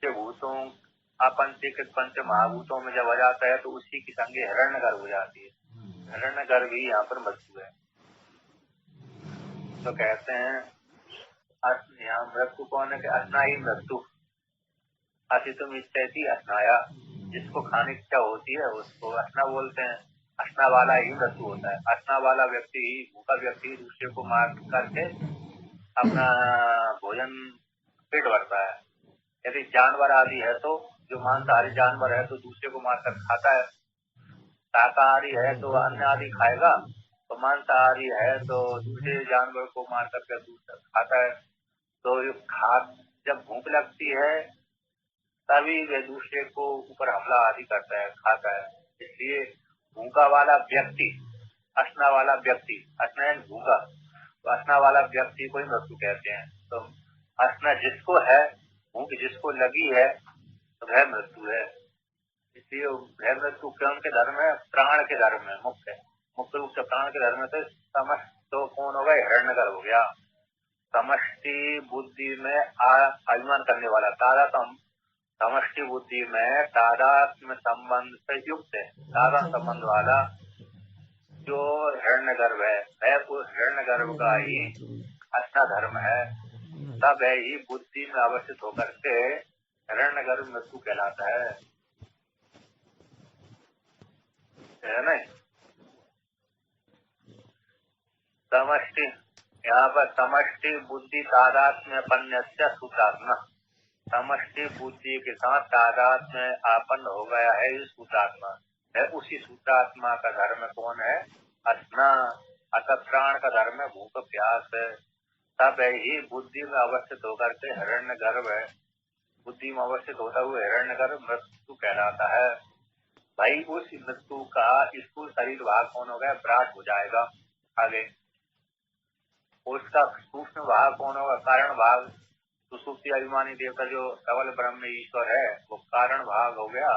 पंचभूतों अपंचीकृत पंच महाभूतों में जब आ जाता है तो उसी की संगे हिरण्यगर्भ हो जाती है। हिरण्यगर्भ ही यहाँ पर मृत्यु है। तो कहते हैं यहाँ मृत्यु कौन है कि अस्नाई मृत्यु असितुम इच्छति अस्नाया, जिसको खाने की इच्छा होती है उसको अस्ना बोलते हैं। अस्ना वाला ही मृत्यु होता है। अस्ना वाला व्यक्ति ही, भूखा व्यक्ति दूसरे को मार करके अपना भोजन पेट भरता है। यदि जानवर आदि है तो जो मांसाहारी जानवर है तो दूसरे को मारकर खाता है। शाकाहारी है तो अन्न आदि खाएगा, तो मांसाहारी है तो दूसरे जानवर को मार करके दूसरा खाता है। तो जब भूख लगती है तभी वह दूसरे को ऊपर हमला आदि करता है, खाता है। इसलिए भूखा वाला व्यक्ति, अस्ना वाला व्यक्ति, अस्ना भूखा, तो अस्ना वाला व्यक्ति को ही मृत्यु कहते हैं। तो अस्ना जिसको है, भूख जिसको लगी है तो वह मृत्यु है। इसलिए वह मृत्यु कौन के धर्म है? प्राण के धर्म है। मुख्य रूप से प्राण के धर्म है। समस्त तो कौन हो गया? हिरण्यगर्भ हो गया। समष्टि बुद्धि में अभिमान करने वाला, तादात्म समष्टि बुद्धि में तादात्म्य संबंध से युक्त है, तादात्म्य संबंध वाला जो हिरण्यगर्भ है, वह उस हिरण्यगर्भ का ही अस्ना धर्म है। तब है ही बुद्धि में अवस्थित होकर के हिरण्यगर्भ मृत्यु कहलाता है नहीं? समष्टि, यहाँ पर समष्टि बुद्धि तादात्म्य पन्य सूत्रात्मा, समष्टि बुद्धि के साथ तादात्म्य आपन्न हो गया है इस सूत्रात्मा है। उसी सूत्रात्मा का धर्म कौन है? अस्ना। अतः प्राण का धर्म है भूख प्यास है। तब ही बुद्धि में अवस्थित होकर के हिरण्यगर्भ है, बुद्धि में अवस्थित होता हुआ हिरण्यगर्भ मृत्यु कहलाता है। भाई उस मृत्यु का स्थूल शरीर भाग कौन हो गया? विराट हो जाएगा आगे। उसका सूक्ष्म भाग कौन होगा? कारण भाग। सुसुप्ति अभिमानी देवता जो केवल ब्रह्म ईश्वर है वो कारण भाग हो गया,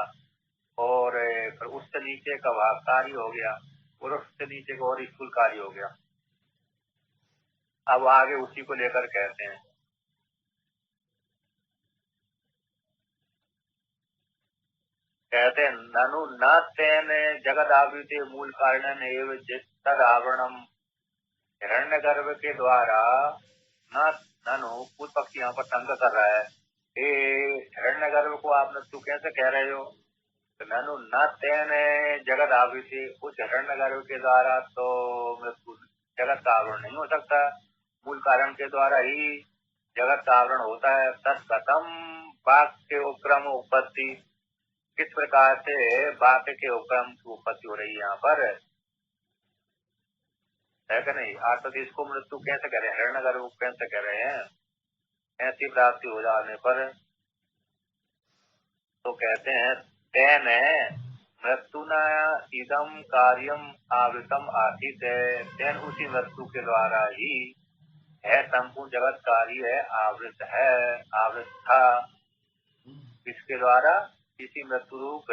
और फिर उससे नीचे का भाग कार्य हो गया, और उससे नीचे का और स्थूल कार्य हो गया। अब आगे उसी को लेकर कहते हैं, ननु न तेन जगद आवृत्ति मूल कारण एवं तद आवरणम। हिरण्यगर्भ के द्वारा न ननु, पूर्व पक्षी यहाँ पर शंका कर रहा है, हिरण्यगर्भ को आप मृत्यु कैसे कह रहे हो? तो ननु न तेन जगत आवृत्ति, उस हिरण्यगर्भ के द्वारा तो मृत्यु जगत का आवरण नहीं हो सकता। मूल कारण के द्वारा ही जगत का आवरण होता है। तत्कथम वाक्य उपक्रम उत्पत्ति, किस प्रकार से वाक्य के उपक्रम की उत्पत्ति हो रही है यहाँ पर, है कि नहीं? अर्थात इसको मृत्यु कैसे कह रहे हैं? हिरण्यगर्भ कैसे कह रहे हैं? ऐसी प्राप्ति हो जाने पर तो कहते हैं तेन मृत्युना इदम कार्यम आवृतम आसित है। तेन उसी मृत्यु के द्वारा ही है संपूर्ण जगत कार्य है आवृत है, आवृत था। किसके द्वारा? इसी मृत्यु रूप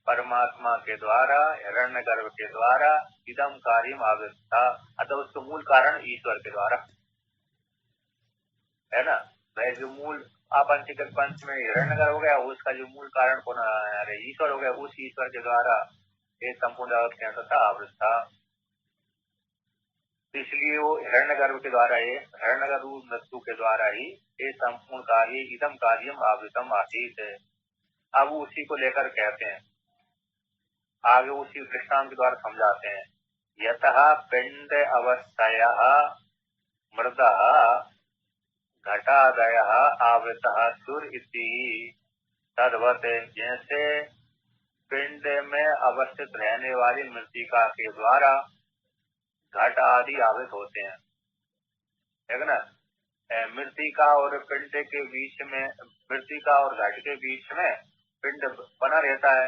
परमात्मा के द्वारा, हिरण्यगर्भ के द्वारा इदम कार्यम आवृत था। अतः उसका मूल कारण ईश्वर के द्वारा है ना। वह जो मूल अपंचीकृत पंच में हिरण्यगर्भ हो गया, उसका जो मूल कारण कौन है? ईश्वर हो गया। उस ईश्वर के द्वारा ये संपूर्ण जगत के अंदर था, आवृत था। इसलिए वो हिरण्यगर्भ के द्वारा, ये हिरण्यगर्भ मृत्यु के द्वारा ही ये संपूर्ण कार्य इदम कार्यम आवृतम आसीत है। अब उसी को लेकर कहते हैं, आगे उसी दृष्टांत के द्वारा समझाते हैं। यतः पिंड अवस्थया मृदा घटादय आवृत सुर इति तद्वत, जैसे पिंड में अवस्थित रहने वाली मृतिका के द्वारा घट आदि आवृत होते हैं, है ना। मृतिका और पिंड के बीच में, मृतिका और घट के बीच में पिंड बना रहता है।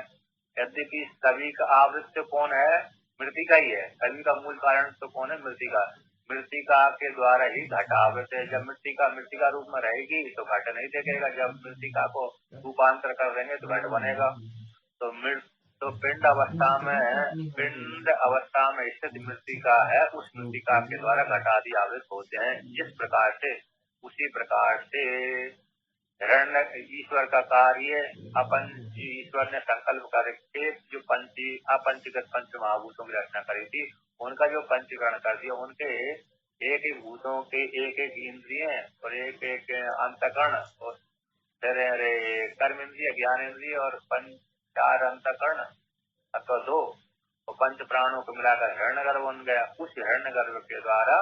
यद्यपि सभी का आवृत कौन है? मृतिका ही है। सभी का मूल कारण तो कौन है? मृतिका। मृतिका के द्वारा ही घट आवृत है। जब मृतिका रूप में रहेगी तो घट नहीं दिखेगा। जब मृतिका को रूपांतर कर देंगे तो घट बनेगा। तो पिंड अवस्था में स्थित मृतिका है, उस मृतिका के द्वारा घट आदि आवृत होते हैं। जिस प्रकार से, उसी प्रकार से हिरण्य ईश्वर का कार्य अपन ईश्वर ने संकल्प करके जो अपंचीकृत पंच महाभूतों की रचना करी थी, उनका जो पंचीकरण कर दिया, उनके एक एक भूतों के एक एक इंद्रिय और एक एक अंतकरण और फिर कर्म इंद्रिय, ज्ञान इंद्रिय और चार अंतकरण अथवा 2 और पंच प्राणों को मिलाकर हिरण्यगर्भ बन गया। उस हिरण्यगर्भ के द्वारा,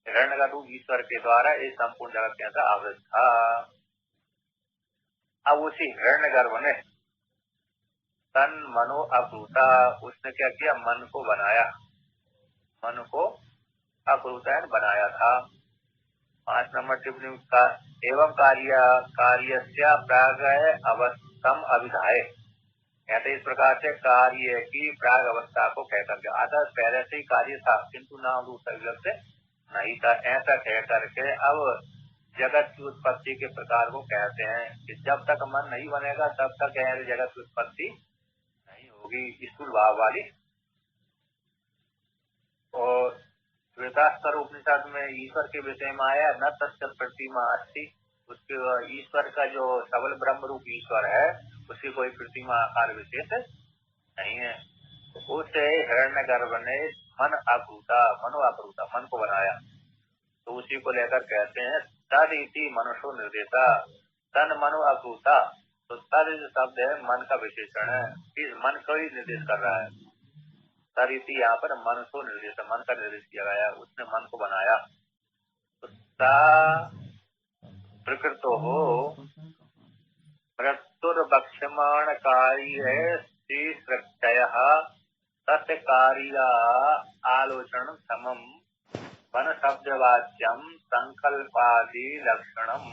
हिरण्यगर्भ ईश्वर के द्वारा ये संपूर्ण जगत के अंदर आवृत था। अब उसी हिरण्यगर्भ ने तन मनो अभूता, उसने क्या किया, मन को बनाया, मन को अभूता बनाया था। 5 नंबर टिप्पणी का एवं कार्यस्य प्राग अवस्थम अभिधाय, ऐसे इस प्रकार से कार्य की प्राग अवस्था को कहकर के आता पहले से ही कार्य था किंतु नाम रूप से नहीं था, ऐसा कह करके अब जगत की उत्पत्ति के प्रकार को कहते हैं कि जब तक मन नहीं बनेगा तब तक जगत की उत्पत्ति नहीं होगी, स्थूल भाव वाली। और श्वेतास्तर उपनिषद में ईश्वर के विषय में आया न तस्य प्रतिमा अस्ति, उसके ईश्वर का जो सबल ब्रह्म रूप ईश्वर है उसकी कोई प्रतिमा आकार विशेष नहीं है। उसे हिरण्यगर्भ ने मन अभूता, मनो अभूता, मन को बनाया, तो उसी को लेकर कहते हैं तद इति मनुष्यो निर्देशा, तन मनो अभूता। तो तद शब्द है मन का विशेषण है, इस मन को ही निर्देश कर रहा है। तद इति यहाँ पर मनुष्यो निर्देश, मन का निर्देश किया गया, उसने मन को बनाया। तो प्रकृतो हो मृत्युर्भक्ष्यमाण कार्य श्रीसृक्षय तस्य कार्य आलोचन समम मन शब्दवाच्यम संकल्पादि लक्षणम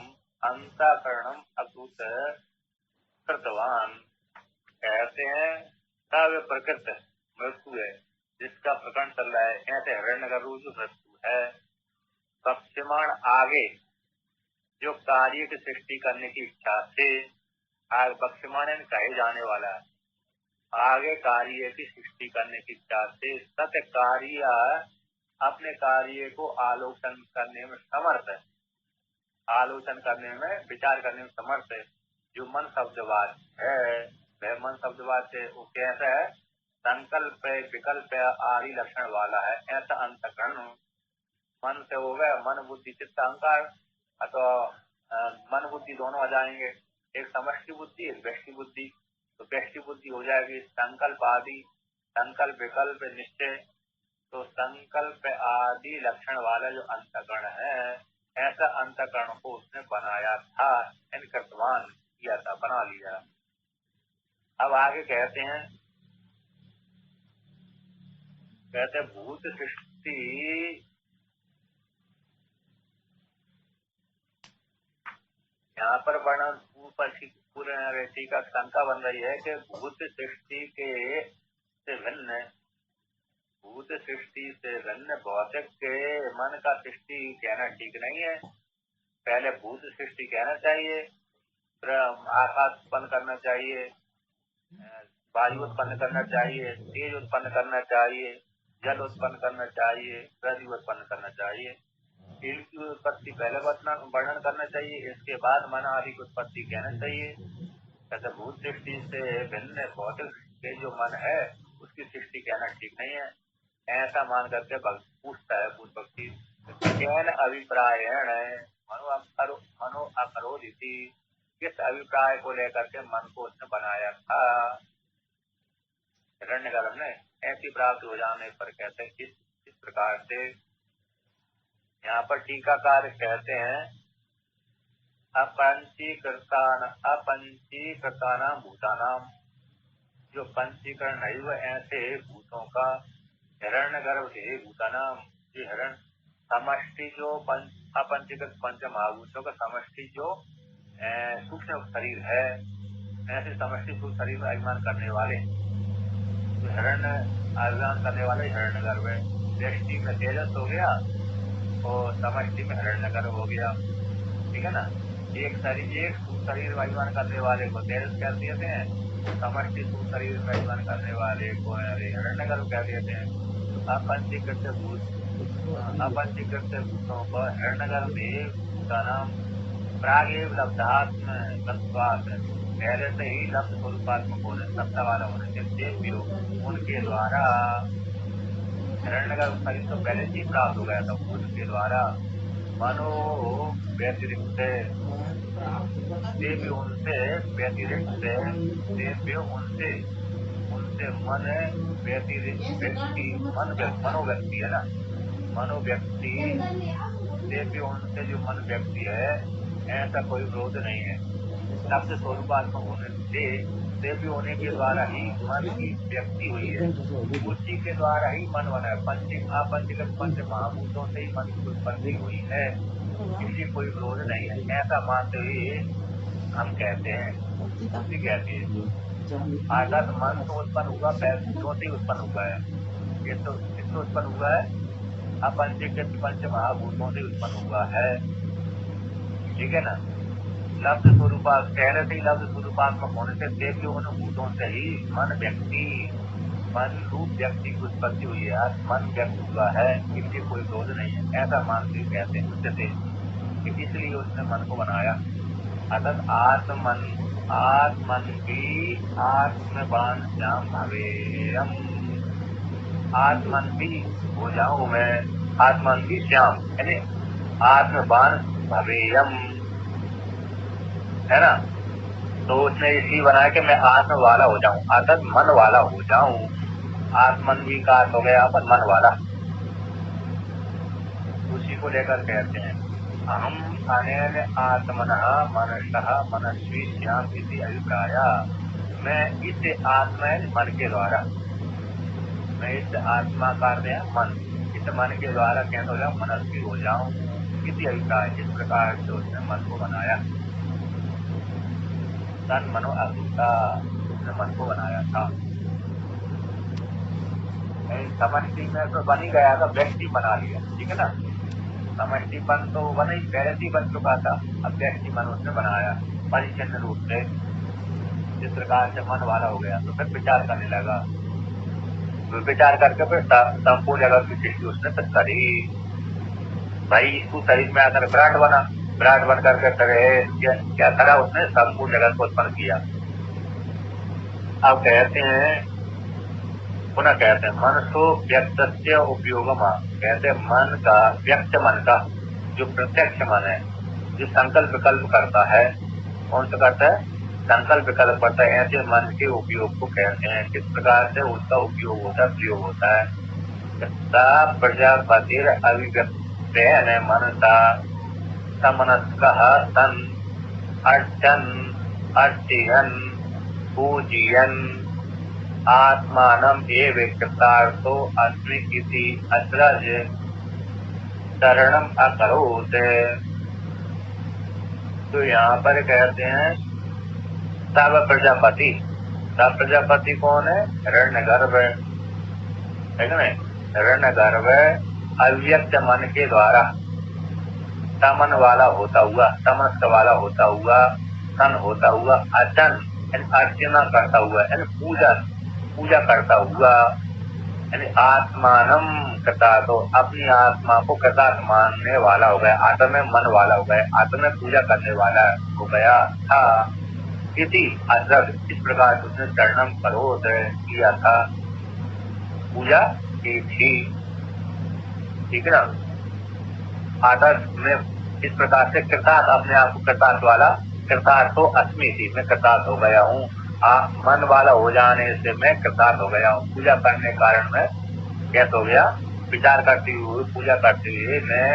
अंतःकरणम अकुत कृतवान। कहते हैं तब प्रकृत मृत्यु है जिसका प्रकरण चल रहा है, ऐसे हिरण्यगर्भ जो मृत्यु है, भक्ष्यमाण आगे जो कार्य की सृष्टि करने की इच्छा से, आगे भक्ष्यमाण कहे जाने वाला है, आगे कार्य की सृष्टि करने की इच्छा से सत्य कार्य अपने कार्य को आलोचन करने में समर्थ है, आलोचन करने में, विचार करने में समर्थ है। जो मन शब्दवाद है वह मन शब्दवाद से वो कैसा है, संकल्प विकल्प आदि लक्षण वाला है। ऐसा अंतःकरण मन से हो गया, मन बुद्धि चित्त अहंकार, अथवा मन बुद्धि दोनों आ जाएंगे, एक समष्टि बुद्धि एक व्यष्टि बुद्धि। तो व्यष्टि बुद्धि हो जाएगी संकल्प आदि, संकल्प विकल्प निश्चय, तो संकल्प आदि लक्षण वाला जो अंतःकरण है, ऐसा अंतःकरण को उसने बनाया था, कृतवान किया था, बना लिया। अब आगे कहते हैं भूत सृष्टि, यहाँ पर वर्णन पूरे टीका शंका बन रही है कि भूत सृष्टि के से भिन्न, भूत सृष्टि से भिन्न भौतिक के मन का सृष्टि कहना ठीक नहीं है। पहले भूत सृष्टि कहना चाहिए, फिर आकाश उत्पन्न करना चाहिए, वायु उत्पन्न करना चाहिए, तेज उत्पन्न करना चाहिए, जल उत्पन्न करना चाहिए, पृथ्वी उत्पन्न करना चाहिए। इनकी उत्पत्ति पहले वर्णन करना चाहिए, इसके बाद मन आदि की उत्पत्ति कहना चाहिए। ऐसे भूत सृष्टि से भिन्न भौतिक के जो मन है उसकी सृष्टि कहना ठीक नहीं है, ऐसा मान करके पूछता है भूत भक्ति कैन अभिप्रायण मनो अकरोदिति, किस अभिप्राय को लेकर के मन को उसने बनाया था। हिरण्यगर्भ ने ऐसी प्राप्त हो जाने पर कहते हैं इस प्रकार से। यहाँ पर टीकाकार कहते हैं अपंचीकृतानाम भूतानाम, जो पंचीकरण नहीं हुए ऐसे भूतों का, हिरण्यगर्भ के भूतानाम, जो हिरण समष्टि जो अपंचीकृत पंच महाभूतों का समष्टि जो सूक्ष्म शरीर है, ऐसे समष्टि सूक्ष्म शरीर में अभिमान करने वाले, जो हिरण्य अभिमान करने वाले हिरण्यगर्भ है। व्यष्टि में तेजस हो गया और समष्टि में हिरण्यगर्भ हो गया, ठीक है ना। एक शरीर में अभिमान करने वाले को तेजस कह देते हैं, समष्टि शरीर में अभिमान करने वाले को हिरण्यगर्भ कह देते हैं। अपंचीकृत भूतों को हिरण्यगर्भ का नाम प्रागेव लब्धात्म तत्वात्, पहले से ही लब्ध स्वरूपात्मक होने सत्ता वाला होने से देव्यो उनके द्वारा हिरण्यगर्भ शरीर तो पहले से ही प्राप्त हो गया था। उनके द्वारा मनो व्यतिरिक्त देव्यो उनसे व्यतिरिक्त देव्यो उनसे मन व्यक्ति मनो व्यक्ति है ना, मनो व्यक्ति देव्यो उनसे जो मन व्यक्ति है, ऐसा कोई विरोध नहीं है। शब्द स्वरूपात्मक होने से देव्य होने के द्वारा ही मन की व्यक्ति हुई है, उसी के द्वारा ही मन बना है। पंचगत पंच महाभूतों से ही मन की उत्पत्ति हुई है, इसलिए कोई विरोध नहीं है। ऐसा मानते हुए हम कहते हैं, उसी कहते हैं आकाश मन तो उत्पन्न हुआ, पैसों से उत्पन्न हुआ है, ये तो इससे उत्पन्न हुआ है, अपंचीकृत पंच महाभूतों से उत्पन्न हुआ है। ठीक है ना। लब्ध स्वरूपा पहले से ही लब्ध स्वरूपात्मक होने से देव्य भूतों से ही मन व्यक्ति, मन रूप व्यक्ति की उत्पत्ति हुई है। आज मन व्यक्त हुआ है, इसलिए कोई विरोध नहीं है, ऐसा मानते कहते हैं उससे, इसलिए उसने मन को बनाया। अतः आत्मन भी आत्मवान श्याम भवेयम, आत्मन भी हो जाऊं मैं, आत्मन भी श्याम यानी आत्मवान भवेयम, है ना। तो उसने इसी बनाया कि मैं आत्म वाला हो जाऊं, अर्थात मन वाला हो जाऊं। आत्मन भी का हो गया पर मन वाला, उसी को लेकर कहते हैं अहम अनेन आत्मनः मनसः मनस्वी श्याम इति अभिप्राय। मैं इस आत्मा मन के द्वारा, मैं इस आत्मा कार्य मन, इस मन के द्वारा कैसे हो जाऊं, मनस्वी हो जाऊं इति अभिप्राय। इस प्रकार से उसने मन को बनाया। तन मनो अभूता, उसने मन को बनाया था। समष्टि में तो बन ही गया था, व्यक्ति बना लिया, ठीक है ना। समष्टिपन तो बन ही पहले से बन चुका था, अब व्यक्ति मन उसने बनाया परिचिन्न रूप से। जिस प्रकार से मन वाला हो गया तो फिर विचार करने लगा, विचार करके फिर संपूर्ण जगत की सृष्टि उसने फिर करी। भाई इसको शरीर में आकर विराट बना, विराट बन करके क्या करा उसने, संपूर्ण जगत को उत्पन्न किया। अब कहते हैं, पुनः कहते हैं मनसो व्यक्त उपयोग, कहते मन का, व्यक्त मन का जो प्रत्यक्ष मन है, जो संकल्प विकल्प करता है, कौन सा करता है, संकल्प विकल्प करता है, ऐसे मन के उपयोग को कहते हैं। किस प्रकार से उसका उपयोग होता है, प्रयोग होता है। प्रजापति अभिव्यक्त मनसा समनस्कः सन अर्चन अर्चयन पूजयन आत्मानम एवं कृतार्थो अस्मि इति अचरज शरणम अकरोत्। तो यहाँ पर कहते हैं सब प्रजापति, सब प्रजापति कौन है, हिरण्यगर्भ है, ठीक है ना। हिरण्यगर्भ अव्यक्त मन के द्वारा समन वाला होता हुआ, समस्त वाला होता हुआ, सन होता हुआ, अचन अर्चना करता हुआ यानी पूजा करता हुआ, यानी आत्मानम कृता, तो अपनी आत्मा को कृतार्थ मानने वाला हो गया, आत्मा में मन वाला हो गया, आत्मा में पूजा करने वाला हो गया था। इति अद्रक, इस प्रकार उसने चरणम करोत किया था, पूजा की थी, ठीक है ना। आदर्श में इस प्रकार से कृतार्थ, अपने आप को कृतार्थ वाला, कृतार्थ तो अस्मि थी, मैं कृतार्थ हो गया हूँ। मन वाला हो जाने से मैं कृतार्थ हो गया हूँ। पूजा करने के कारण मैं कैसे हो गया, विचार करते हुए, पूजा करते हुए मैं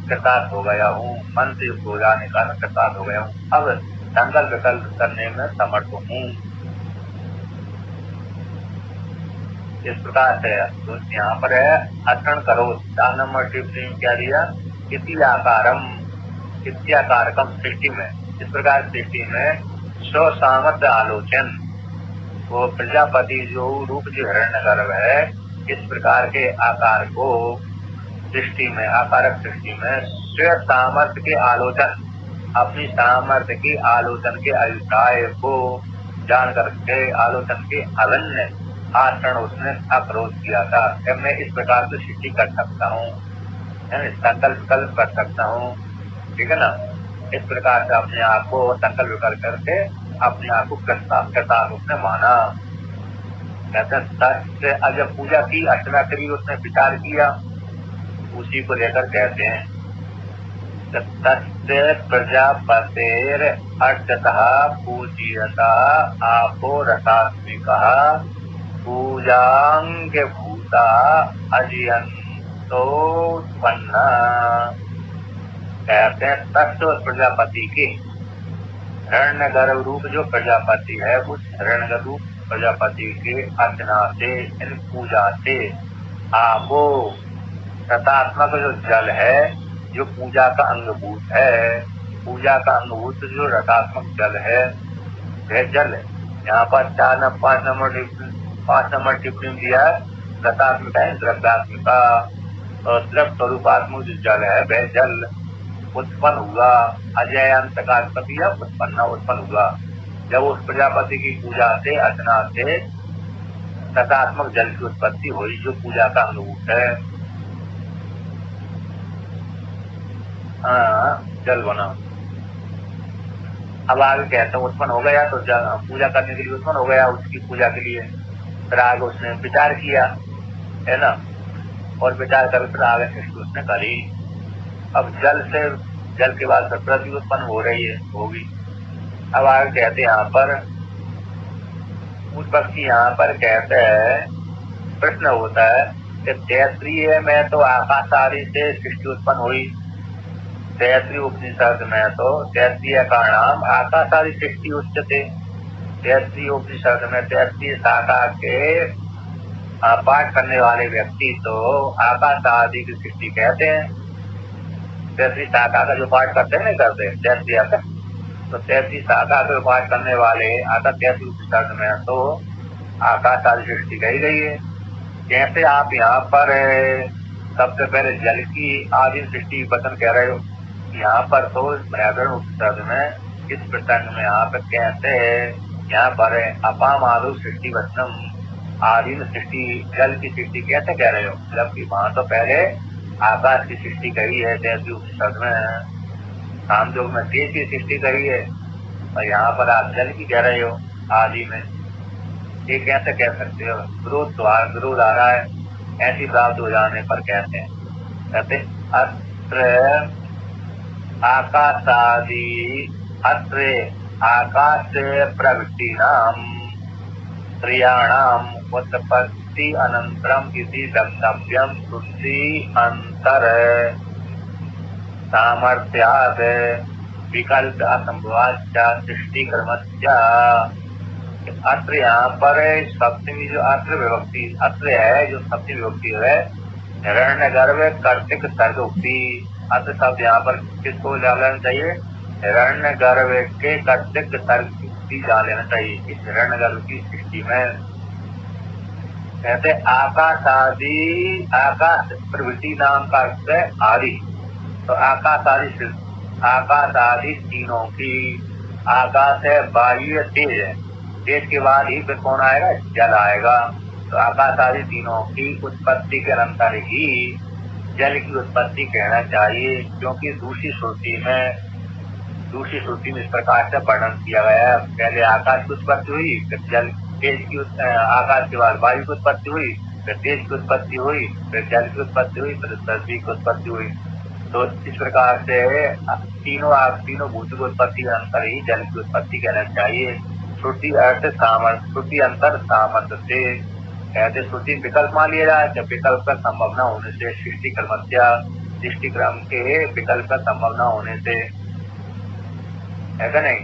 कृतार्थ हो गया हूँ। मन से हो जाने के कारण कृतार्थ हो गया हूँ। अब संकल्प विकल्प करने में समर्थ हूँ। इस प्रकार से तो यहाँ पर है अर्पण करो, 4 नंबर टिप्पणी क्या दिया, इत्याकारकम सृष्टि में, इस प्रकार सृष्टि में स्व सामर्थ्य आलोचन, वो प्रजापति जो रूप जो हिरण्यगर्भ है, इस प्रकार के आकार को सृष्टि में, आकारक सृष्टि में स्व सामर्थ्य के आलोचन, अपनी सामर्थ्य की आलोचन के अभिप्राय को जान करके आलोचन के अगन्य आचरण उसने अक्रोध किया था। मैं इस प्रकार से सृष्टि कर सकता हूँ, संकल्प कर सकता हूँ, ठीक है ना। इस प्रकार से अपने आप को संकल्प कर करके अपने आप को कृता उसने माना। कहते हैं अब जब पूजा की, अर्चना करी, उसने विचार किया, उसी को लेकर कहते हैं तस्य प्रजापतेर अर्चतः पूज्यता आपो रसात्मिका पूजांग भूता अजियंतोत्पन्ना। कहते हैं तस्य प्रजापति के हिरण्यगर्भ रूप जो प्रजापति है, उस हिरण्यगर्भ रूप प्रजापति के अर्चना से, इन पूजा से, आपो रसात्मक जो जल है, जो पूजा का अंगभूत है, पूजा का अंगभूत जो रसात्मक जल है, वह जल है। यहाँ पर 5 नंबर टिप्पणी दिया है। रसात्मिका है द्रव्यात्मिका, और द्रव स्वरूपात्मक जो जल है, वह जल उत्पन्न हुआ। अजय अंत का उत्पन्न हुआ जब उस प्रजापति की पूजा से, अर्चना से रसात्मक जल की उत्पत्ति हुई, जो पूजा का अंगभूत है। जल बना। अब आगे कहते हैं उत्पन्न हो गया तो पूजा करने के लिए उत्पन्न हो गया, उसकी पूजा के लिए। फिर आगे उसने विचार किया, है ना, और विचार कर फिर आगे सृष्टि उसने करी। अब जल के बाद फिर पृथ्वी उत्पन्न हो रही है, होगी। अब आगे कहते हैं यहाँ पर उत्पत्ति, यहाँ पर कहते हैं प्रश्न होता है कि तैत्तिरीय में तो आकाश आदि से सृष्टि उत्पन्न हुई। तैत्तिरीय उपनिषद में तो तैत्तिरीय का नाम आकाश आदि सृष्टि उच्चते। तैत्तिरीय उपनिषद में तैत्तिरीय शाखा के पाठ करने वाले व्यक्ति तो आकाश आदि की सृष्टि कहते हैं। तैत्तिरीय शाखा का जो पाठ करते हैं, नहीं करते तैत्तिरीय का, तो तैत्तिरीय शाखा के पाठ करने वाले तैत्तिरीय उपनिषद में तो आकाश आदि सृष्टि कही गई है। कैसे आप यहाँ पर सबसे पहले जल की आदि सृष्टि वचन कह रहे हो? यहाँ पर तो व्याकरण उपनिषद में इस प्रसंग में यहाँ पर कहते हैं, यहाँ पर अपामादु सृष्टि वचनम, आदि सृष्टि जल की सृष्टि कैसे कह रहे हो? जबकि वहाँ तो पहले आकाश की सृष्टि कही है तैत्तिरीय उपनिषद में, कामयोग में तेज की सृष्टि कही है, और यहाँ पर आप जल की कह रहे हो आदि में। ये कैसे कह सकते हो? विरोध आ रहा है। ऐसी प्राप्त हो जाने पर कहते अत्र आकाश प्रवृत्ति नाम क्रियाणाम उत्पत्ति अनंतरम इति वक्तव्यम शुद्धि अंतर सामर्थ्यात् विकल्प असंभवाच्च सृष्टि कर्मस्य। अत्र यहाँ पर सप्तमी जो अत्र विभक्ति, अत्र है जो सप्तमी विभक्ति है, हिरण्यगर्भ कर्तिक सर्ग उक्ति। अत्र शब्द यहाँ पर किसको डाल लेना चाहिए? हिरण्यगर्भ के कर्तिक सर्ग उक्ति डाल लेना चाहिए इस हिरण्यगर्भ की सृष्टि में। कहते आकाश प्रवृत्ति नाम का अर्थ है आदि। तो आकाश आदि तीनों की, आकाश है, वायु, तेज है, तेज के बाद ही फिर कौन आएगा? जल आएगा। तो आकाश आदि तीनों की उत्पत्ति के अंतर ही जल की उत्पत्ति कहना चाहिए, क्योंकि दूसरी श्रुति में इस प्रकार से वर्णन किया गया है। पहले आकाश की उत्पत्ति हुई, फिर जल, तेज की, आकाश के बाद वायु की उत्पत्ति हुई, फिर तेज की उत्पत्ति हुई, फिर जल की उत्पत्ति हुई, फिर पृथ्वी की उत्पत्ति हुई। तो इस प्रकार से तीनों भूत की उत्पत्ति के अंतर ही जल की उत्पत्ति कहना चाहिए। श्रुति अर्थ सामर्थ्य, श्रुति अंतर सामर्थ्य से कहते, श्रुति विकल्प मान लिया जाए, जब विकल्प का संभव न होने से सृष्टि कर्मत्या, सृष्टि क्रम के विकल्प का संभव न होने से, है क्या नहीं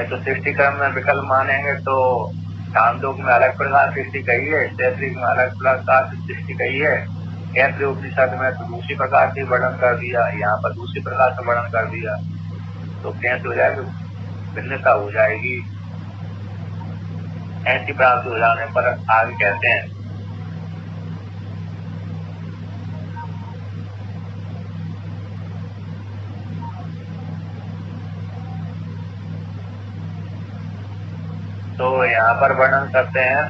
तो सृष्टि क्रम में विकल्प मानेंगे तो कामयोग में अलग प्रकार सृष्टि कही है, तैत्तिरीय में अलग प्रकार सृष्टि कही है, तैत्तिरीय उपनिषद में तो दूसरी प्रकार से वर्णन कर दिया, यहाँ पर दूसरी प्रकार से वर्णन कर दिया, तो कैसे हो जाएगी? भिन्नता हो जाएगी। ऐसी प्राप्ति हो जाने पर आगे कहते हैं तो यहाँ पर वर्णन करते हैं,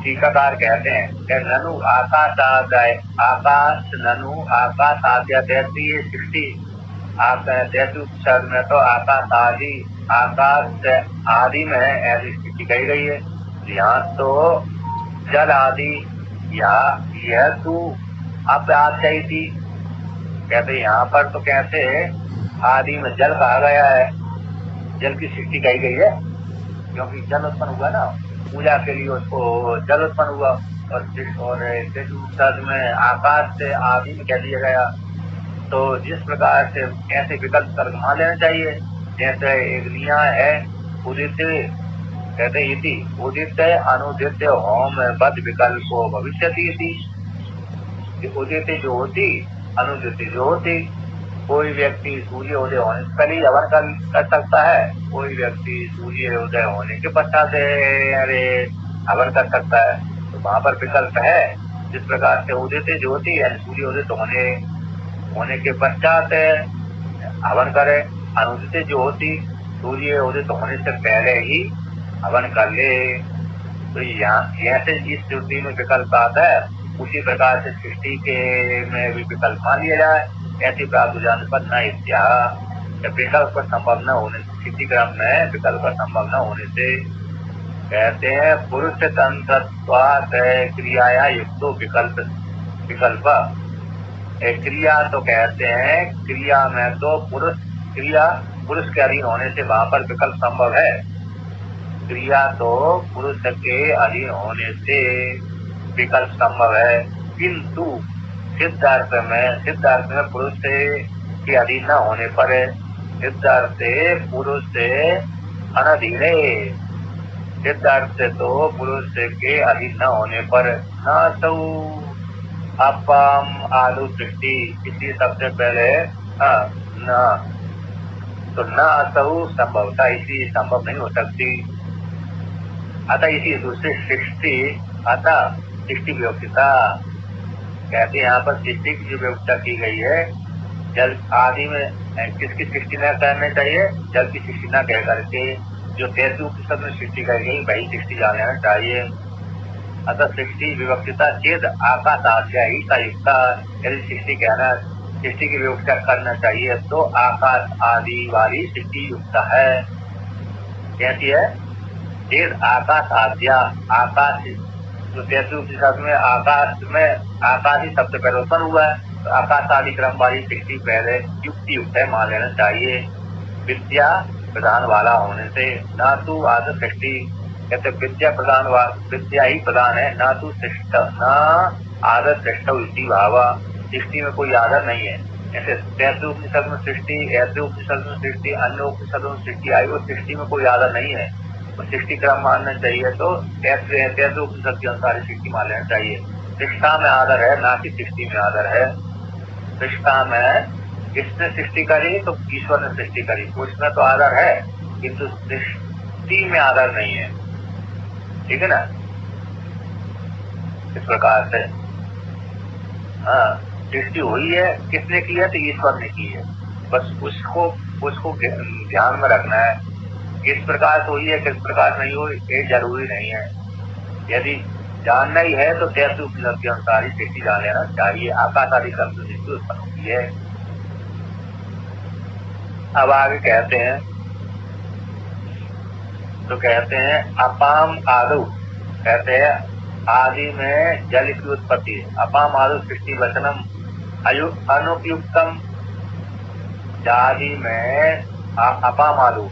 टीकाकार कहते हैं कि ननु आकाश आद्य तैत्तिरीय सृष्टि तेसु उपनिषद में तो आकाश आदि में ऐसी स्थिति कही गई है। यहाँ तो जल आदि यह तू अप्राच्य थी। कहते यहाँ पर तो कैसे आदि में जल कहा गया है, जल की सृष्टि कही गई है, क्योंकि जल उत्पन्न हुआ ना, पूजा के लिए उसको जल उत्पन्न हुआ। और तेसु में आकाश से आदि में कह दिया गया। तो जिस प्रकार से ऐसे विकल्प तर्क मान लेना चाहिए। जैसे एक निया है उदित, कहते इति उदित अनुदित होम बद विकल्पो भविष्यति इति। उदित जो होती, अनुदित जो होती। कोई व्यक्ति सूर्य उदय होने से पहले हवन कर सकता है, कोई व्यक्ति सूर्य उदय होने के पश्चात हवन कर सकता है। तो वहाँ पर विकल्प है। जिस प्रकार से उदित ज्योति यानी सूर्य उदित होने के पश्चात हवन करे, अनुदित ज्योति सूर्य उदित होने से पहले ही हवन कर ले। तो यहाँ से इस स्थिति में विकल्प आता है, उसी प्रकार से सृष्टि के में भी विकल्प मान लिया जाए। ऐसी प्राप्त हो जाने पर न इत्या विकल्प संभव न होने, स्थिति क्रम में विकल्प संभव न होने से कहते हैं पुरुष तंत्रत्वात् क्रियाया युक्तो विकल्प। क्रिया तो कहते हैं क्रिया में तो पुरुष के अधीन होने से वहाँ पर विकल्प संभव है। क्रिया तो पुरुष के अधीन होने से विकल्प संभव है, किंतु सिद्धार्थ में पुरुष के अधीन न होने पर सिद्धार्थ पुरुष से अनधीन है। सिद्धार्थ तो पुरुष के अधीन न होने पर न तो अपम आलू सृष्टि, इसी सबसे पहले न तो न असहु संभवता, इसी संभव नहीं हो सकती। अतः इसी दूसरी सृष्टि, अतः सृष्टि व्यवस्था कहते हैं यहाँ पर सृष्टि की जो व्यवस्था की गई है, जल आदि में किसकी सृष्टि न करनी चाहिए, जल की सृष्टि न कह करके जो तेसु उपनिषद में सृष्टि कर गई वही सृष्टि जान लेना चाहिए। अतः सृष्टि विवक्षिता चेत आकाशाध्याय ही का युक्ता, यदि सृष्टि की व्यवस्था करना चाहिए तो आकाश आदि वाली सृष्टि युक्त है। कैसी है? चेत आकाश आद्या, आकाश जो तेसु उपनिषद में आकाश ही सबसे पहले उत्पन्न हुआ है, तो आकाश आदि क्रम वाली सृष्टि पहले युक्त है मान लेना चाहिए, विद्या प्रधान वाला होने से। न तो आदर सृष्टि, कहते विद्या ही प्रधान है, न तो श्रेष्ठ न आदर श्रेष्ठ इसी भावा, सृष्टि में कोई आदर नहीं है। ऐसे तेसु उपनिषद में सृष्टि, ऐसे उपनिषद में सृष्टि, अन्य उपनिषद में सृष्टि आई, वो सृष्टि में कोई आदर नहीं है। सृष्टि क्रम मानना चाहिए तो तेसु उपनिषद के अनुसार सृष्टि मान लेना चाहिए। शिक्षा में आदर है, ना कि सृष्टि में आदर है। शिक्षा में किसने सृष्टि करी? तो ईश्वर ने सृष्टि करी, उसमें तो आदर है, किंतु सृष्टि में आदर नहीं है। ठीक है ना? इस प्रकार से सृष्टि हुई है, किसने की है? तो ईश्वर ने की है। बस उसको ध्यान में रखना है, किस प्रकार से हुई है, किस प्रकार नहीं हुई, ये जरूरी नहीं है। यदि जानना ही है तो तेसु उपनिषद के अनुसार ही सृष्टि जान लेना चाहिए। आकाश आदि क्रम से सृष्टि उत्पन्न होती है। अब आगे कहते हैं, तो कहते हैं अपाम आदु, कहते हैं आदि में जल की उत्पत्ति। अपाम आदु सृष्टि वचनम अनुपयुक्तम, आदि में अपाम आदु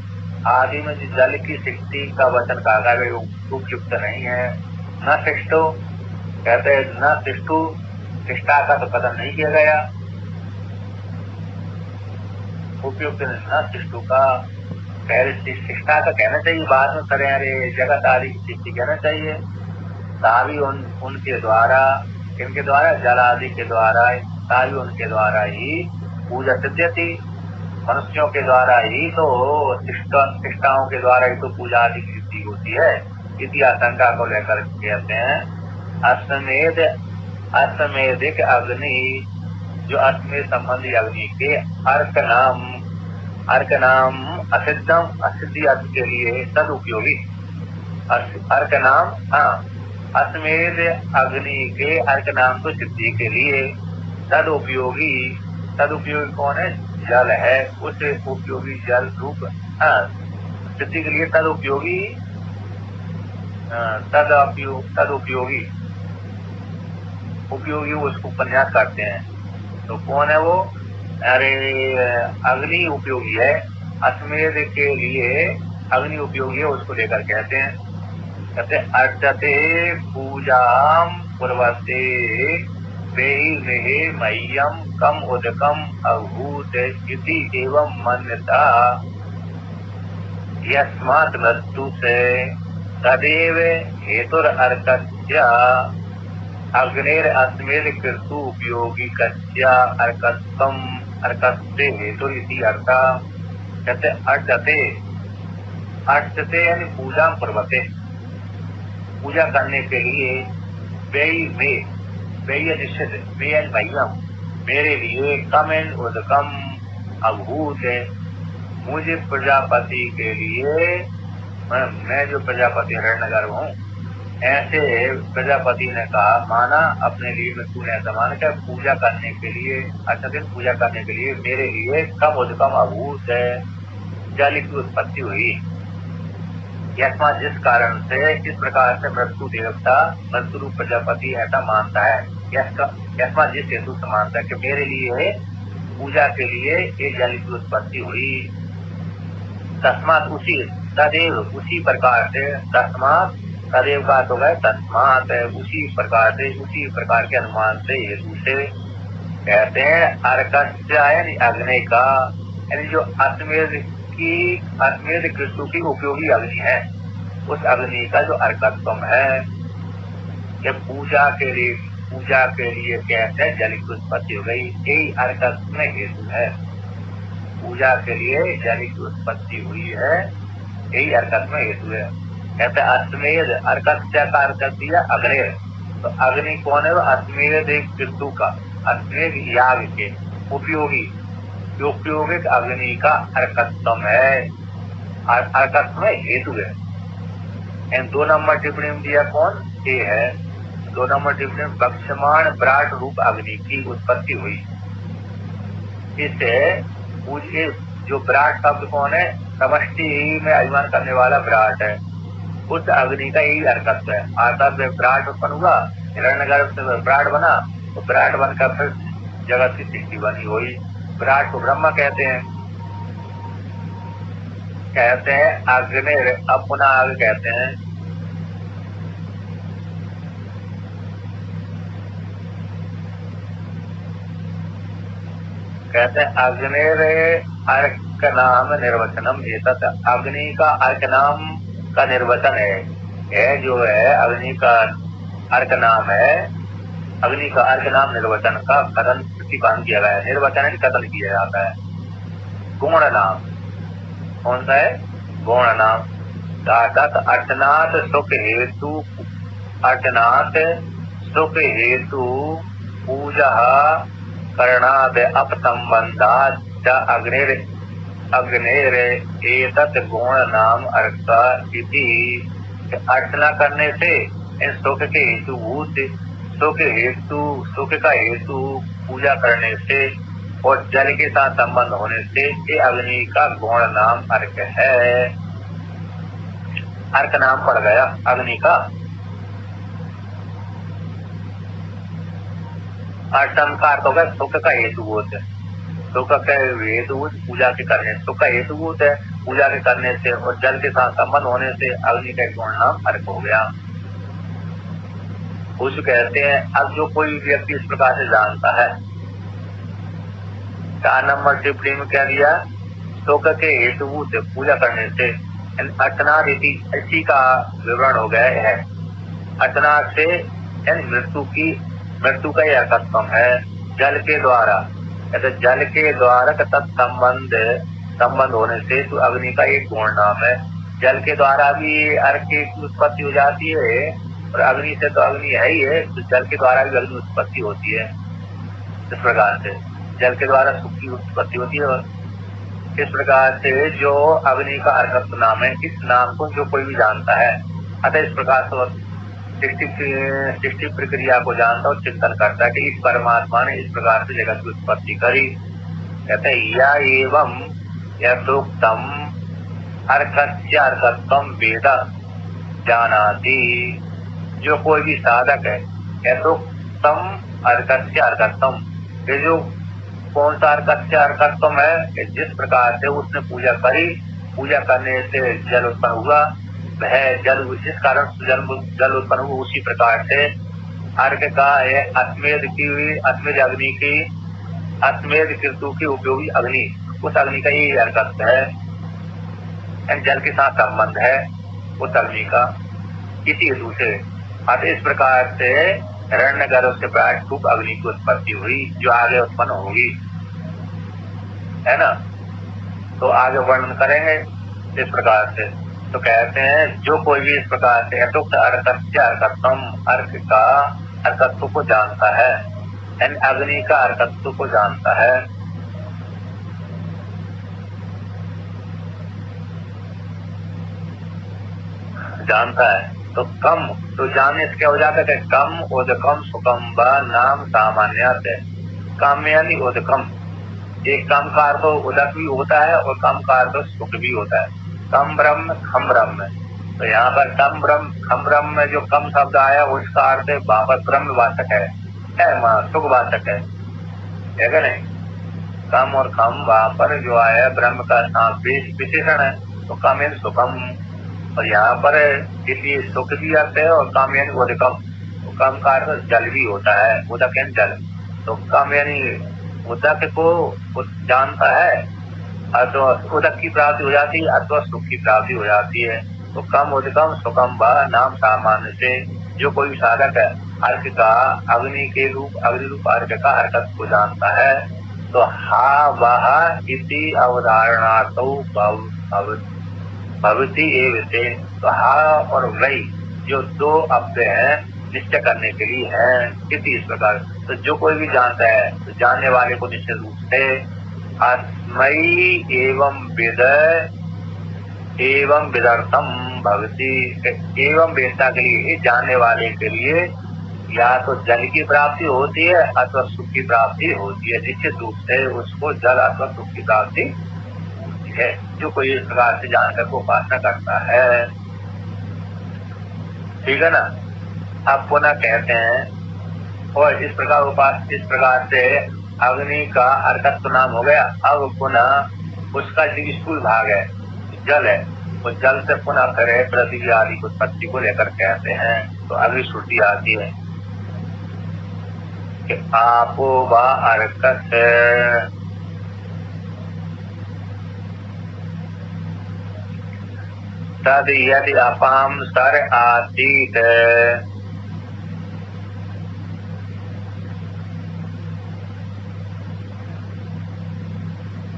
आदि में जो जल की सृष्टि का वचन कहा गया उपयुक्त नहीं है। न सृष्टो, कहते हैं न सृष्टु, सृष्टा का तो कथन नहीं किया गया, उपयुक्त न सृष्टु का, पहले सृष्टा का कहना चाहिए, बाद में करें अरे जगत आदि की सृष्टि कहना चाहिए। तावी उनके द्वारा, इनके द्वारा जल आदि के द्वारा, तावी उनके द्वारा ही पूजा सिद्ध थी, मनुष्यों के द्वारा ही तो शिष्टाओं के द्वारा ही तो पूजा आदि की सिद्धि होती है। इसी आशंका को लेकर कहते हैं अश्वमेधिक अग्नि, जो अश्वमेध संबंधी अग्नि के अर्क नाम असिद्धि अर्थ के लिए सदुपयोगी, अर्क नाम अश्वमेध अग्नि के अर्क नाम तो सिद्धि के लिए सदुपयोगी कौन है? जल है उस उपयोगी जल रूप स्थिति के लिए तद उपयोगी उपयोगी उसको उपन्यास करते हैं। तो कौन है वो? अरे अग्नि उपयोगी है, अश्वमेध के लिए अग्नि उपयोगी है, उसको लेकर कहते हैं। कहते अर्चते पूजाम पूर्वते मह्यम कम उदकम अभूत इति एवं मन्यता यस्मात् मृत्यु से तदेव हेतुर अर्कस्य अग्नेर अस्मेर कृतु उपयोगी कस्या अर्कत्वम अर्कस्ते हेतु इति अर्था। कहते अर्चते यानी पूजा पर्वते, पूजा करने के लिए निश्चित मह्यम मेरे लिए कम एन उदकम अभूत है, मुझे प्रजापति के लिए मैं जो प्रजापति हिरण्यगर्भ हूँ, ऐसे प्रजापति ने कहा माना अपने लिए मैं तूने ऐसा माना क्या पूजा करने के लिए अच्छा दिन पूजा करने के लिए मेरे लिए कम उदकम अभूत है जल की उत्पत्ति हुई। यस्मा जिस कारण से इस प्रकार से मृत्यु देवता मृत्यु रूप प्रजापति ऐसा मानता है, यस्मा जिस हेतु से मानता है कि मेरे लिए पूजा के लिए एक जल की उत्पत्ति हुई। तस्मात उसी तदेव उसी प्रकार से तस्मात तदेव का तो है तस्मात उसी प्रकार के अनुमान से हेतु से कहते हैं अर्कस्य यानी अग्नि का, यानी जो अश्वमेध कृष्ण की उपयोगी अग्नि है उस अग्नि का जो अर्कत्वम है ये पूजा के लिए कहते हैं जल की उत्पत्ति हो गई, यही अर्कत्व में हेतु है। पूजा के लिए जल की उत्पत्ति हुई है, यही अर्कत्व में हेतु है। कहते अश्वमेध अर्कस्य का अर्थ दिया अग्नि, तो अग्नि कौन है? अश्वमेध कृतु का अश्वमेध याग के उपयोगिक अग्नि का अर्कत्वम है, अर्कत्व में हेतु है। एंड 2 नंबर टिप्पणी में दिया कौन? ये है 2 नंबर टिप्पणी में बक्षमाण विराट रूप अग्नि की उत्पत्ति हुई। इससे पूज्य जो विराट शब्द कौन है? समष्टि में अभिमान करने वाला विराट है, उस अग्नि का यही अर्कत्व है। अर्थात विराट उत्पन्न हुआ, हिरण्यगर्भ से विराट बना, तो विराट बनकर फिर जगत की सृष्टि बनी हुई। विराट को ब्रह्मा कहते हैं। अग्नि अब पुनः आगे कहते हैं अग्निर अर्क नाम निर्वचनम एतत्, अग्नि का अर्क नाम का निर्वचन है जो है अग्नि का अर्क नाम है, अग्नि का अर्क नाम निर्वचन का कथन प्रतिपादन किया गया है। निर्वचन कथन किया जाता है। गुण नाम कौन सा है? गुण नाम अर्चनाथ सुख हेतु पूजा करणाद अपसंबंधात अग्नेर एतत् गुण नाम अर्थ इति। अर्चना करने से सुख के हेतुभूत सुख का हेतु पूजा करने से और जल के साथ संबंध होने से ये अग्नि का गुण नाम अर्क है। अर्क नाम पड़ गया अग्नि का। अर्चन का अर्थ होगा सुख का हेतुभूत, सुख का हेतुभूत पूजा के करने, सुख का हेतुभूत है पूजा के करने से और जल के साथ संबंध होने से अग्नि का गुण नाम अर्क हो गया। उस कहते हैं अब जो कोई व्यक्ति इस प्रकार से जानता है, 4 नंबर टिप्पणी में क्या दिया? सुख के हेतुभूत पूजा करने से अर्चना रीति इसी का विवरण हो गया है। अर्चना से मृत्यु का यह अर्कत्वम है जल के द्वारा, जल के द्वारा संबंध होने से तो अग्नि का एक गुण नाम है। जल के द्वारा भी अर्क की उत्पत्ति हो जाती है और अग्नि से तो अग्नि है ही है, तो जल के द्वारा भी अग्नि उत्पत्ति होती है। इस प्रकार से जल के द्वारा सुख की उत्पत्ति होती है। और इस प्रकार से जो अग्नि का अर्कत्व नाम है, इस नाम को जो कोई भी जानता है, अतः इस प्रकार से सृष्टि प्रक्रिया को जानता और चिंतन करता है कि इस परमात्मा ने इस प्रकार से जगत की उत्पत्ति करी। कहते हैं या एवं यथोक्तम अर्कस्य अर्कत्वम वेद जानाति। जो कोई भी साधक है यथोक्तम अर्कस्य अर्कत्वम, ये जो कौन सा अर्कस्य अर्कत्वम है कि जिस प्रकार से उसने पूजा करी, पूजा करने से जल उत्पन्न हुआ, वह जल जिस कारण जल उत्पन्न हुआ उसी प्रकार से अर्घ का है अश्वमेध अग्नि की अश्वमेध कीर्तु की उपयोगी अग्नि, उस अग्नि का ये अर्कत्व है, जल के साथ संबंध है उस अग्नि का इसी हेतु से। अब इस प्रकार से हिरण्यगर्भ से प्राण खूब अग्नि की उत्पत्ति हुई जो आगे उत्पन्न होगी, है ना। तो आगे वर्णन करेंगे इस प्रकार से। तो कहते हैं जो कोई भी इस प्रकार से यथोक्त अर्कस्य अर्कत्वम, अर्क का अर्कत्व को जानता है, यानी अग्नि का अर्कत्व को जानता है, तो कम, तो जानने से क्या हो जाता है, कम उदकम सुकम व नाम सामान्य। कम यानी उदकम, एक कम का अर्थ उदक भी होता है और कम का अर्थ सुख भी होता है। कम ब्रह्म खम ब्रह्म, तो यहाँ पर कम ब्रह्म खम ब्रह्म में जो कम शब्द आया उसका अर्थ वहाँ पर ब्रह्मवाचक है, सुखवाचक है क्या नहीं। कम और खम वहाँ पर जो आया ब्रह्म का विशेषण है, तो कम यानी सुखम, और यहाँ पर इसलिए सुख भी अर्थ है और कम यानी उदकम, तो कम का अर्थ जल भी होता है, उदक यानी जल, तो कम यानी उदक को जानता है, अथवा उदक की प्राप्ति हो जाती है अथवा सुख की प्राप्ति हो जाती है। तो कम उदकम सुखम व नाम सामान्य से जो कोई साधक है अर्घ का अग्नि रूप अर्घ का अर्कत्व को जानता है, तो हा वह इति अवधारणातो भवती एव से, तो हा और वही जो दो अव्यय है निश्चय करने के लिए है इसी इस प्रकार। तो जो कोई भी जानता है तो जानने वाले को निश्चित रूप से अस्मयी एवं विद एवं विदर्थम भवती, एवं वेदता के लिए जानने वाले के लिए या तो जल की प्राप्ति होती है अथवा सुख की प्राप्ति होती है, निश्चित रूप से उसको जल अथवा सुख की प्राप्ति होती है जो कोई इस प्रकार से जानकर को उपासना करता है। ठीक है ना। अब पुनः कहते हैं और इस प्रकार से अग्नि का अर्कत्व नाम हो गया। अब पुनः उसका जो स्थूल भाग है जल है, वो जल से पुनः फिर पृथ्वी आदि उत्पत्ति को लेकर कहते हैं। तो अगली श्रुति आती है कि आपो व अर्कस तद यदि अपाम सर आसीत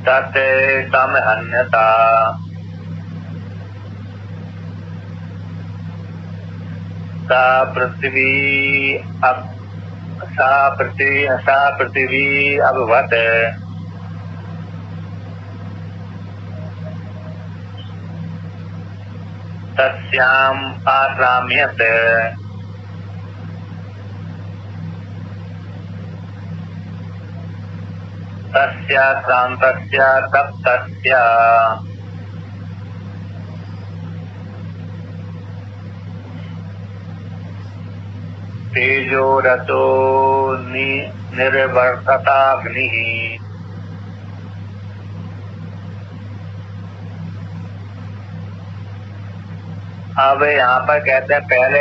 तत् समहन्यता सा पृथ्वी अभवत तस्याम आराम्यत तस्य क्रांतस्य तप्तस्य तेजो रतो निर्वर्तताग्निः। अब यहाँ पर कहते हैं पहले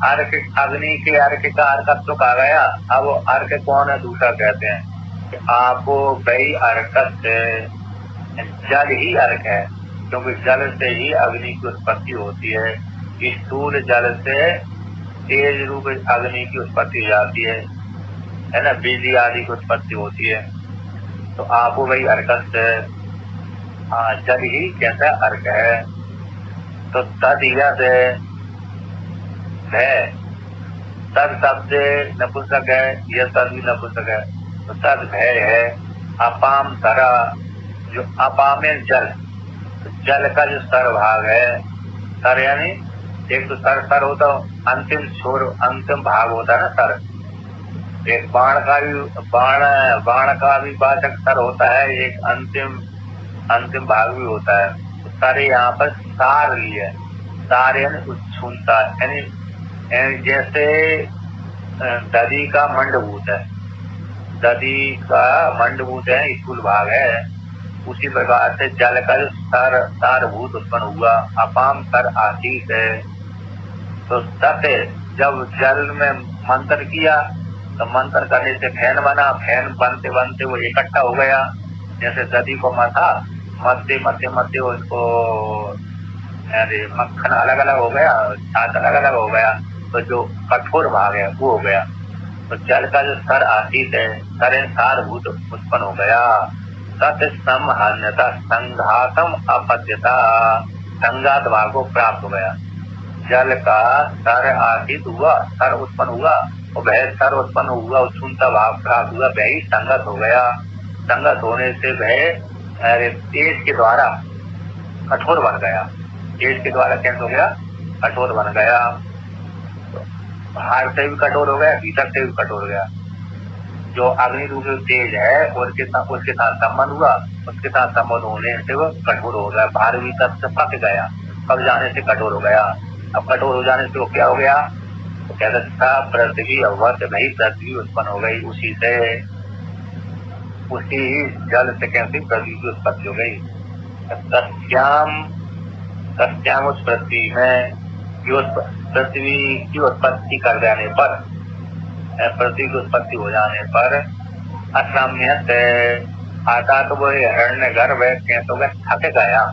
अर्क अग्नि के अर्क का अर्कत्व कहा गया, अब अर्क कौन है दूसरा कहते हैं आपो वही अर्कत जल ही अर्क है, क्योंकि जल से ही अग्नि की उत्पत्ति होती है। स्थूल जल से तेज रूप अग्नि की उत्पत्ति हो जाती है ना, बिजली आदि की उत्पत्ति होती है। तो आपो वही अर्कत जल ही कैसा अर्क है। तो तद से है, तद शब्द नपुंसक है, यह तद भी नपुंसक है। तो तद भय है। अपाम सरा, जो अपाम जल, तो जल का जो सर भाग है, सर यानी एक तो सर होता है, अंतिम छोर अंतिम भाग होता है ना सर, एक बाण का भी बाण का भी वाचक सर होता है, एक अंतिम भाग भी होता है। तो सर यहाँ पर सार लिया, सार यानी उच्छूनता, यानी जैसे दधी का मंडभूत है, दधी का मंडभूत है स्थूल भाग है, उसी प्रकार से जल का जो सारभूत उत्पन्न हुआ, अपाम सर आशीष है। तो सत्य जब जल में मंत्र किया तो मंत्र करने से फैन बना, फैन बनते बनते वो इकट्ठा हो गया, जैसे दधी को मथा, मध्य मध्य मध्य उसको अरे मक्खन अलग अलग हो गया, छाछ अलग अलग हो गया, तो जो कठोर भाग है वो हो गया। तो जल का जो सर आशीष है, सारभूत उत्पन्न हो गया। सत्य समहन्यता संघातम अपद्यता, संघात भाग को प्राप्त हो गया। जल का सर आशीष हुआ, सर उत्पन्न हुआ, और वह सर उत्पन्न हुआ, उच्छूनता भाव प्राप्त हुआ, वह ही संगत हो गया। संगत होने से वह तेज के द्वारा कठोर बन गया, तेज के द्वारा कैसे हो गया, कठोर बन गया। बाहर से भी कठोर हो गया, भीतर से भी कठोर हो गया। जो अग्नि रूप तेज है उसके साथ संबंध हुआ, उसके साथ संबंध होने से वो कठोर हो गया, बाहर भीतर से पक गया, पक जाने से कठोर हो गया। अब कठोर हो जाने से वो क्या हो गया, तो कहते था पृथ्वी अवध नहीं, पृथ्वी उत्पन्न हो गई, उसी जल से कैसे पृथ्वी की उत्पत्ति हो गई। सत्याम उस पृथ्वी में पृथ्वी की उत्पत्ति कर देने पर, पृथ्वी की उत्पत्ति हो जाने पर असम्यत आता, तो वो हिरण्य गर्भ कैसे हो गया, थक गया।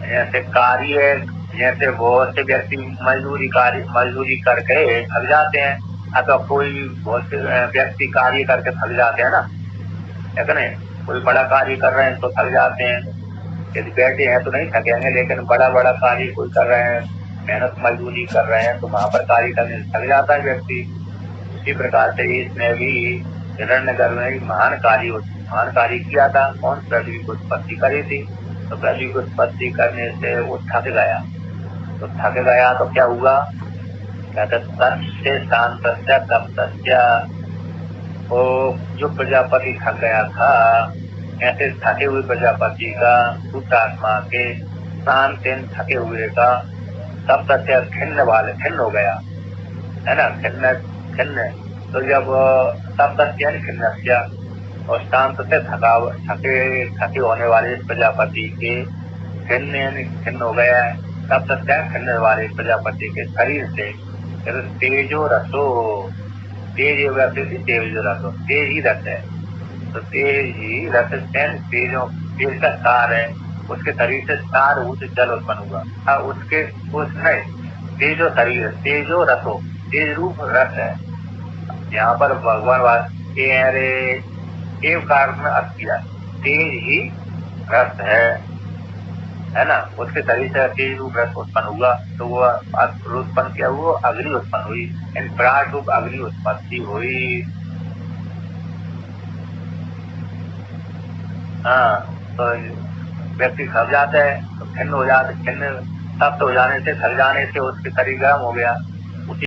जैसे कार्य, जैसे बहुत से व्यक्ति मजदूरी करके थक जाते हैं, अथवा कोई बहुत से व्यक्ति कार्य करके थक जाते हैं ना, है कि नहीं, कोई बड़ा कार्य कर रहे हैं तो थक जाते हैं, यदि बैठे हैं तो नहीं थकेंगे, लेकिन बड़ा कार्य कोई कर रहे हैं, मेहनत मजदूरी कर रहे हैं, तो वहां पर कार्य करने से थक जाता है व्यक्ति। इसी प्रकार से इसमें भी हिरण्यगर्भ ने महान कार्य किया था। कौन, पृथ्वी की उत्पत्ति करी थी, तो पृथ्वी की उत्पत्ति करने से वो थक गया। तो थक गया तो क्या हुआ, कहते तस्य शांतस्य तप्तस्य, वो जो प्रजापति थक गया था, ऐसे थके हुए प्रजापति का, शुद्धात्मा के शांत थके हुए का तप्तस्य खिन्न हो गया, है ना, खिन्न। तो जब तप्तस्य खिन्नस्य, और शांत से थके होने वाले प्रजापति के खिन्न हो गया, तप्तस्य खिन्न वाले प्रजापति के शरीर से तेजो रसो, तेज तेजो रसो, तेज ही रस है, तो तेज ही रस तेज का सार है, उसके शरीर से सारभूत जल उत्पन्न हुआ। उसमें तेजो शरीर, तेजो रसो, तेज रूप रस है। यहाँ पर भगवान एव कारण में अर्थ किया, तेज ही रस है ना, उसके शरीर से तेज रूप रस उत्पन्न हुआ, तो वो उत्पन्न किया, वो अग्नि उत्पन्न हुई, यानी प्राण रूप अग्नि उत्पत्ति हुई। हाँ, तो व्यक्ति थक जाता है तो खिन्न हो जाता, खिन्न तप्त हो जाने से, थक जाने से उसके शरीर गर्म हो गया,